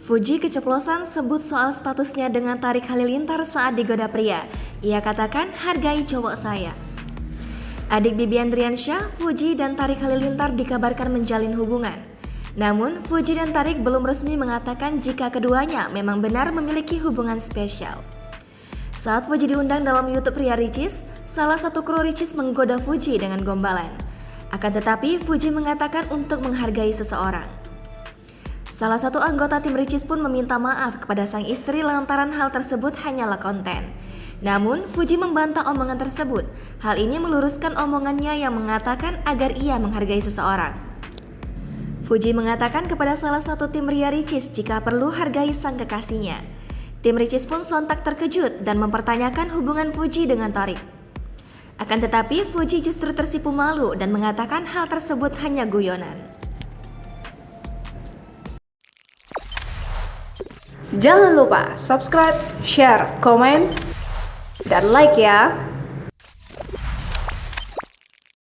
Fuji keceplosan sebut soal statusnya dengan Tarik Halilintar saat digoda pria. Ia katakan hargai cowok saya. Adik Bibi Andriansyah, Fuji dan Tarik Halilintar dikabarkan menjalin hubungan. Namun, Fuji dan Tarik belum resmi mengatakan jika keduanya memang benar memiliki hubungan spesial. Saat Fuji diundang dalam YouTube Ria Ricis, salah satu kru Ricis menggoda Fuji dengan gombalan. Akan tetapi, Fuji mengatakan untuk menghargai seseorang. Salah satu anggota tim Ricis pun meminta maaf kepada sang istri lantaran hal tersebut hanyalah konten. Namun, Fuji membantah omongan tersebut. Hal ini meluruskan omongannya yang mengatakan agar ia menghargai seseorang. Fuji mengatakan kepada salah satu tim Ria Ricis jika perlu hargai sang kekasihnya. Tim Ricis pun sontak terkejut dan mempertanyakan hubungan Fuji dengan Tarik. Akan tetapi, Fuji justru tersipu malu dan mengatakan hal tersebut hanya guyonan. Jangan lupa subscribe, share, komen, dan like ya.